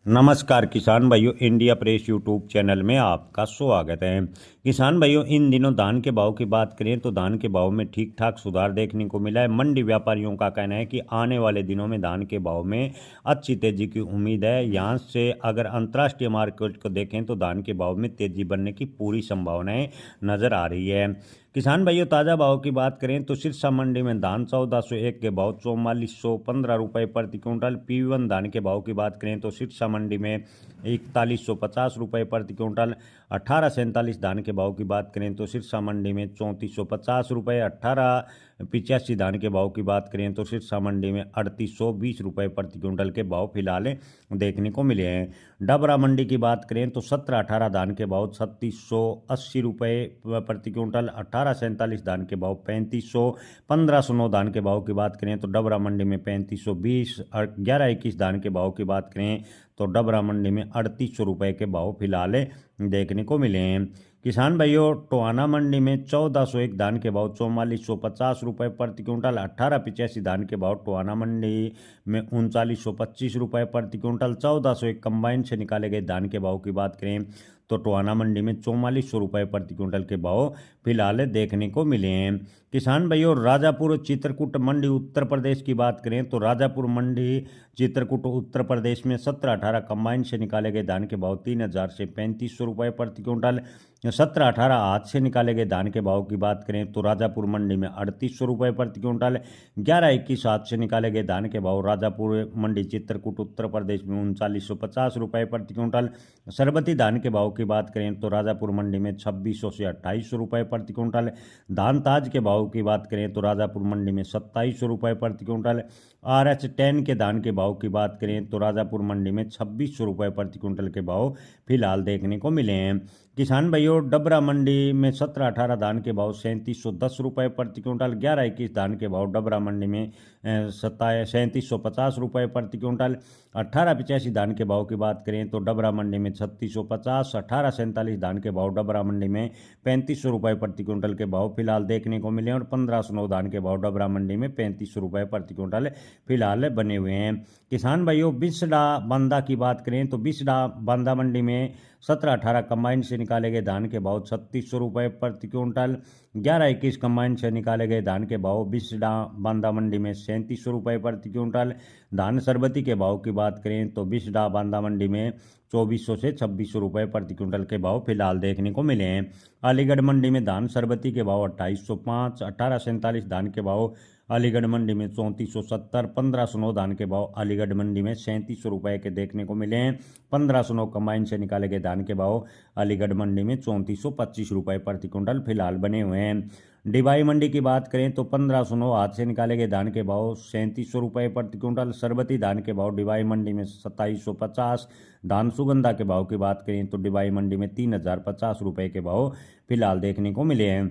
नमस्कार किसान भाइयों, इंडिया प्रेस यूट्यूब चैनल में आपका स्वागत है। किसान भाइयों, इन दिनों धान के भाव की बात करें तो धान के भाव में ठीक ठाक सुधार देखने को मिला है। मंडी व्यापारियों का कहना है कि आने वाले दिनों में धान के भाव में अच्छी तेजी की उम्मीद है। यहाँ से अगर अंतर्राष्ट्रीय मार्केट को देखें तो धान के भाव में तेजी बनने की पूरी संभावनाएं नजर आ रही है। किसान भाइयों, ताज़ा भाव की बात करें तो सिरसा मंडी में धान 1401 के भाव 4415 रुपये प्रति क्विंटल। P1 धान के भाव की बात करें तो सिरसा मंडी में 4150 रुपये प्रति क्विंटल। 1847 धान के भाव की बात करें तो सिरसा मंडी में 3450 रुपये। 1885 धान के भाव की बात करें तो सिरसा मंडी में 3820 रुपये प्रति क्विंटल के भाव फिलहाल देखने को मिले हैं। डबरा मंडी की बात करें तो 1718 धान के भाव 3680 रुपये प्रति क्विंटल। 1847 धान के भाव 3500। 1509 धान के भाव की बात करें तो डबरा मंडी में 3520। 1121 धान के भाव की बात करें तो डबरा मंडी में 3800 रुपये के भाव फिलहाल देखने को मिले हैं। किसान भाइयों, टोहाना मंडी में 1401 धान के भाव 4450 रुपये प्रति क्विंटल। 1885 धान के भाव टोहाना मंडी में 3925 रुपये प्रति क्विंटल। 1401 कंबाइन से निकाले गए धान के भाव की बात करें तो टोहाना मंडी में 4400 रुपये प्रति क्विंटल के भाव फिलहाल देखने को मिले हैं। किसान भाइयों, राजापुर चित्रकूट मंडी उत्तर प्रदेश की बात करें तो राजापुर मंडी चित्रकूट उत्तर प्रदेश में 1718 कंबाइन से निकाले गए धान के भाव 3000 से 3500 रुपये प्रति क्विंटल। 1718 हाथ से निकाले गए धान के भाव की बात करें तो राजापुर मंडी में 3800 रुपये प्रति क्विंटल। 1121 हाथ से निकाले गए धान के भाव राजापुर मंडी चित्रकूट उत्तर प्रदेश में 3950 रुपये प्रति क्विंटल। सरबती धान के भाव की बात करें तो राजापुर मंडी में 2600 से 2800 रुपये प्रति क्विंटल। धान ताज के भाव की बात करें तो राजापुर मंडी में 2700 रुपये प्रति क्विंटल। RH10 के धान के भाव की बात करें तो राजापुर मंडी में 2600 रुपये प्रति क्विंटल के भाव फिलहाल देखने को मिले हैं। किसान भाइयों, डबरा मंडी में 1718 धान के भाव 3710 रुपये प्रति क्विंटल। 1121 धान के भाव डबरा मंडी में 3750 रुपये प्रति क्विंटल। 1885 धान के भाव की बात करें तो डबरा मंडी में 3650। 1847 धान के भाव डबरा मंडी में 3500 रुपये प्रति क्विंटल के भाव फिलहाल देखने को मिले और 1509 धान के भाव डबरा मंडी में 3500 रुपये प्रति क्विंटल फिलहाल बने हुए हैं। किसान भाइयों, बिसडा बांदा की बात करें तो बिसडा बांदा मंडी में 1718 कंबाइन से निकाले गए धान के भाव 3600 रुपये प्रति क्विंटल। 1121 कंबाइन से निकाले गए धान के भाव बिसडा बांदा मंडी में 3700 रुपये प्रति क्विंटल। धान सरबती के भाव की बात करें तो बिसडा बांदा मंडी में 2400 से 2600 रुपये प्रति क्विंटल के भाव फिलहाल देखने को मिले हैं। अलीगढ़ मंडी में धान सरबती के भाव 2805। 1847 धान के भाव अलीगढ़ मंडी में 3470। 1509 धान के भाव अलीगढ़ मंडी में 3700 रुपये के देखने को मिले हैं। 1509 कंबाइन से निकाले गए धान के भाव अलीगढ़ मंडी में 3425 रुपये प्रति क्विंटल फिलहाल बने हुए हैं। डिबाई मंडी की बात करें तो 1509 हाथ से निकाले गए धान के भाव 3700 रुपये प्रति क्विंटल। सरबती धान के भाव डिबाई मंडी में 2750। धान सुगंधा के भाव की बात करें तो डिबाई मंडी में 3050 रुपये के भाव फिलहाल देखने को मिले हैं।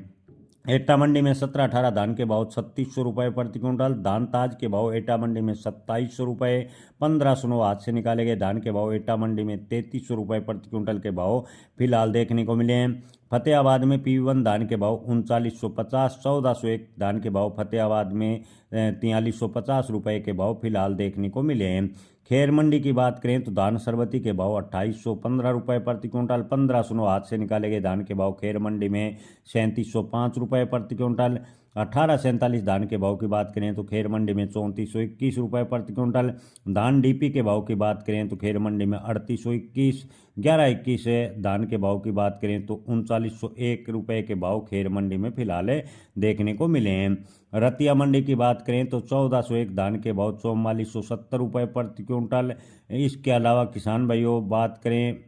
एटा मंडी में 1718 धान के भाव 3600 रुपये प्रति क्विंटल। धान ताज के भाव एटा मंडी में 2700 रुपये। 1509 हाथ से निकाले गए धान के भाव एटा मंडी में 3300 रुपये प्रति क्विंटल के भाव फिलहाल देखने को मिले हैं। फतेहाबाद में P1 धान के भाव 3950। 1401 धान के भाव फतेहाबाद में 4350 रुपये के भाव फिलहाल देखने को मिले हैं। खेर मंडी की बात करें तो धान सरबती के भाव 2815 रुपये प्रति क्विंटल। 1509 हाथ से निकाले गए धान के भाव खेर मंडी में 3705 रुपये प्रति क्विंटल। 1847 धान के भाव की बात करें तो खेर मंडी में 3421 रुपये प्रति क्विंटल। धान DP के भाव की बात करें तो खेर मंडी में 3821। 1121 धान के भाव की बात करें तो 3901 रुपये के भाव खेर मंडी में फिलहाल देखने को मिले हैं। रतिया मंडी की बात करें तो 1401 धान के भाव 4470 रुपये प्रति क्विंटल। इसके अलावा किसान भाइयों बात करें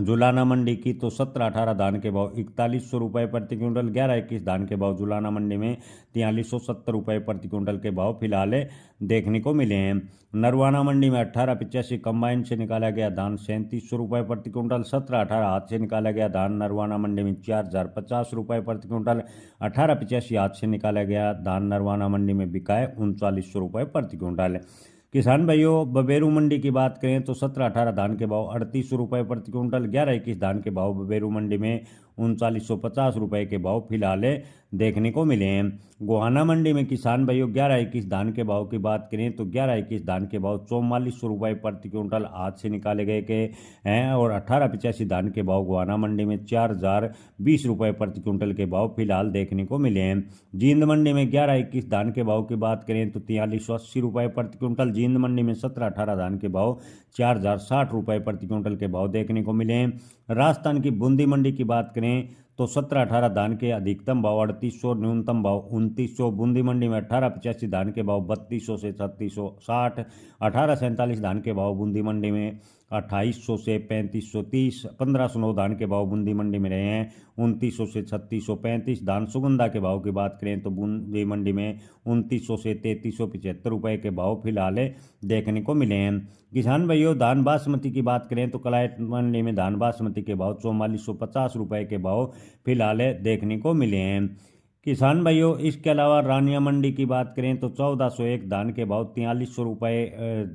जुलाना मंडी की तो 1718 धान के भाव 4100 रुपये प्रति क्विंटल। 1121 धान के भाव जुलाना मंडी में 4370 रुपये प्रति क्विंटल के भाव फिलहाल देखने को मिले हैं। नरवाना मंडी में 1885 कंबाइन से निकाला गया धान 3700 रुपये प्रति क्विंटल। 1718 हाथ से निकाला गया धान नरवाना मंडी में 4050 रुपये प्रति क्विंटल। 1885 हाथ से निकाला गया धान नरवाना मंडी में बिका है 3900 रुपये प्रति क्विंटल। किसान भाइयों, बबेरू मंडी की बात करें तो 1718 धान के भाव 3800 रुपये प्रति क्विंटल। 1121 धान के भाव बबेरू मंडी में 3950 के भाव फिलहाल देखने को मिले हैं। गोहाना मंडी में किसान भाइयों 11-21 धान के भाव की बात करें तो 11-21 धान के भाव 4400 प्रति क्विंटल आज से निकाले गए के हैं और 1885 धान के भाव गोहाना मंडी में 4020 प्रति क्विंटल के भाव फिलहाल देखने को मिले हैं। जींद मंडी में 11-21 धान के भाव की बात करें तो 4380 प्रति क्विंटल, जींद मंडी में 17-18 धान के भाव 4060 प्रति क्विंटल के भाव देखने को मिले हैं। राजस्थान की बूंदी मंडी की बात करें तो 17-18 धान के अधिकतम भाव 3800, न्यूनतम भाव 2900। बूंदी मंडी में 1885 धान के भाव 3200 से 3660, 1847 धान के भाव बूंदी मंडी में 2800 से 3530, 1509 धान के भाव बूंदी मंडी में रहे हैं 2900 से 3635। धान सुगंधा के भाव की बात करें तो बूंदी मंडी में 2900 से 3375 के भाव फिलहाल देखने को मिले हैं। किसान भाइयों धान बासमती की बात करें तो कलायत मंडी में धान बासमती के भाव 4450 के भाव फिलहाल देखने को मिले हैं। किसान भाइयों इसके अलावा रानिया मंडी की बात करें तो 1401 धान के भाव 4300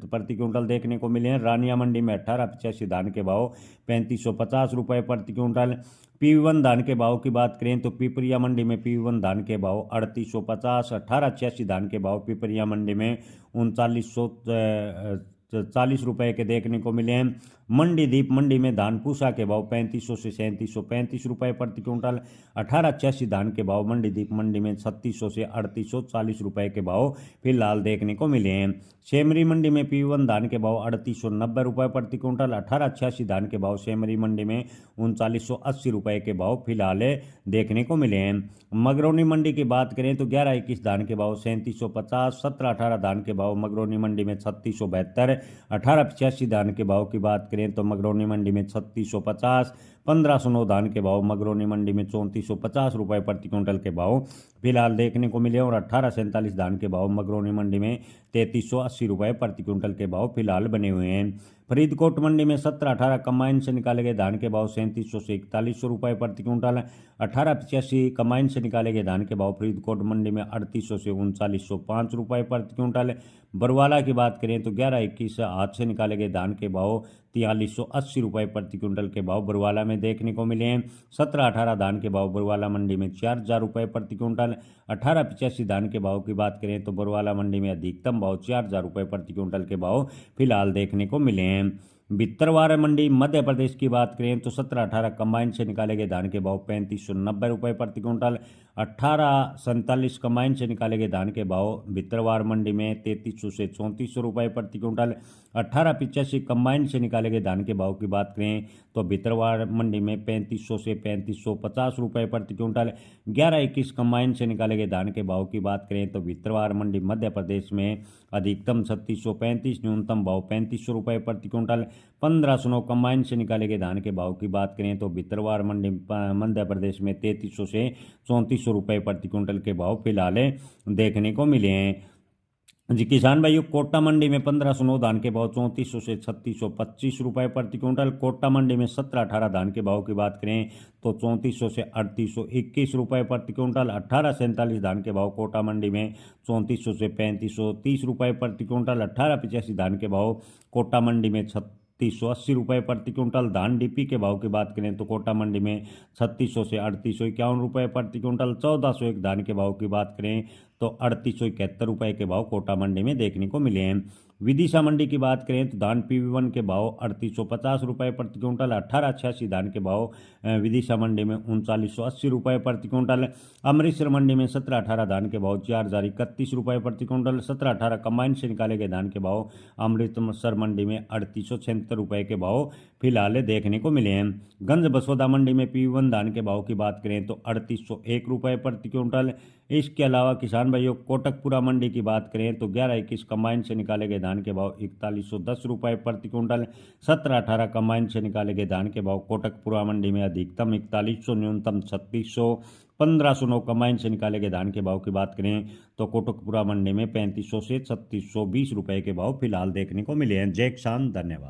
प्रति क्विंटल देखने को मिले हैं। रानिया मंडी में 1885 धान के भाव 3550 प्रति क्विंटल। पी1 धान के भाव की बात करें तो पिपरिया मंडी में पी1 धान के भाव 3850, 1886 धान के भाव पिपरिया मंडी में 3940 के देखने को मिले हैं। मंडीदीप मंडी में धान पूसा के भाव 3500 से 3735 प्रति क्विंटल, 1886 धान के भाव मंडीदीप मंडी में 3600 से 3840 के भाव फिलहाल देखने को मिले हैं। सेमरी मंडी में पी1 धान के भाव 3890 प्रति क्विंटल, 1886 धान के भाव सेमरी मंडी में 3980 के भाव फिलहाल देखने को मिले हैं। मगरौनी मंडी की बात करें तो 11-21 धान के भाव 3750, 17-18 धान के भाव मगरौनी मंडी में 3672, 1885 धान के भाव की बात करें तो मगरौनी मंडी में 3650, 1509 धान के भाव मगरौनी मंडी में 3450 प्रति क्विंटल के भाव फिलहाल देखने को मिले और 1847 धान के भाव मगरौनी मंडी में 3380 प्रति क्विंटल के भाव फिलहाल बने हुए हैं। फरीदकोट मंडी में 17-18 कंबाइन से निकाले गए धान के भाव 3700 से 4100 प्रति क्विंटल, 1885 कंबाइन से निकाले गए धान के भाव फरीदकोट मंडी में 3800 से 3905 प्रति क्विंटल। बरवाला की बात करें तो 11-21 हाथ से निकाले गए धान के भाव 4380 प्रति क्विंटल के भाव बरवाला में देखने को मिले हैं। 17-18 धान के भाव बरवाला मंडी में 4000 प्रति क्विंटल, 1885 धान के भाव की बात करें तो बरवाला मंडी में अधिकतम भाव 4000 प्रति क्विंटल के भाव फिलहाल देखने को मिले हैं। भितरवार मंडी मध्य प्रदेश की बात करें तो 17-18 कंबाइन से निकाले गए धान के भाव 3590 प्रति क्विंटल, 1847 कंबाइन से निकाले गए धान के भाव भितरवार मंडी में 3300 से 3400 प्रति क्विंटल, 1885 कंबाइन से निकाले गए धान के भाव की बात करें तो भितरवार मंडी में 3500 से 3550 प्रति क्विंटल, 11-21 कंबाइन से निकाले गए धान के भाव की बात करें तो भितरवार मंडी मध्य प्रदेश में अधिकतम 3635, न्यूनतम भाव 3500 प्रति क्विंटल, 1509 कंबाइन से निकाले गए धान के भाव की बात करें तो भितरवार मंडी मध्य प्रदेश में 3300 से 3400 प्रति क्विंटल के भाव फिलहाल देखने को मिले हैं। जी किसान भाइयों कोटा मंडी में 1509 धान के भाव 3400 से 3625 प्रति क्विंटल। कोटा मंडी में 17-18 धान के भाव की बात करें तो 3400 से 3821 प्रति क्विंटल, 1847 धान के भाव कोटा मंडी में 3400 से 3530 प्रति क्विंटल, 1885 धान के भाव कोटा मंडी में 3680 प्रति क्विंटल। धान डीपी के भाव की बात करें तो कोटा मंडी में 3600 से 3851 प्रति क्विंटल, 1401 धान के भाव की बात करें तो 3871 के भाव कोटा मंडी में देखने को मिले हैं। विदिशा मंडी की बात करें तो धान पी1 के भाव 3850 प्रति क्विंटल, 1886 धान के भाव विदिशा मंडी में 3980 प्रति क्विंटल। अमृतसर मंडी में 17-18 धान के भाव 4031 प्रति क्विंटल, 17-18 कंबाइन से निकाले गए धान के भाव अमृतसर मंडी में 3876 के भाव फिलहाल देखने को मिले हैं। गंज बसोदा मंडी में पी1 धान के भाव की बात करें तो 3801 प्रति क्विंटल। इसके अलावा किसान भाइयों कोटकपुरा मंडी की बात करें तो 11-21 कंबाइन से निकाले गए धान के भाव 4110 प्रति क्विंटल, 17-18 कंबाइन से निकाले गए धान के भाव कोटकपुरा मंडी में अधिकतम 4100, न्यूनतम 3600, 1509 कंबाइन से निकाले गए धान के भाव की बात करें तो कोटकपुरा मंडी में 3500 से 3620 के भाव फिलहाल देखने को मिले हैं। जय किसान, धन्यवाद।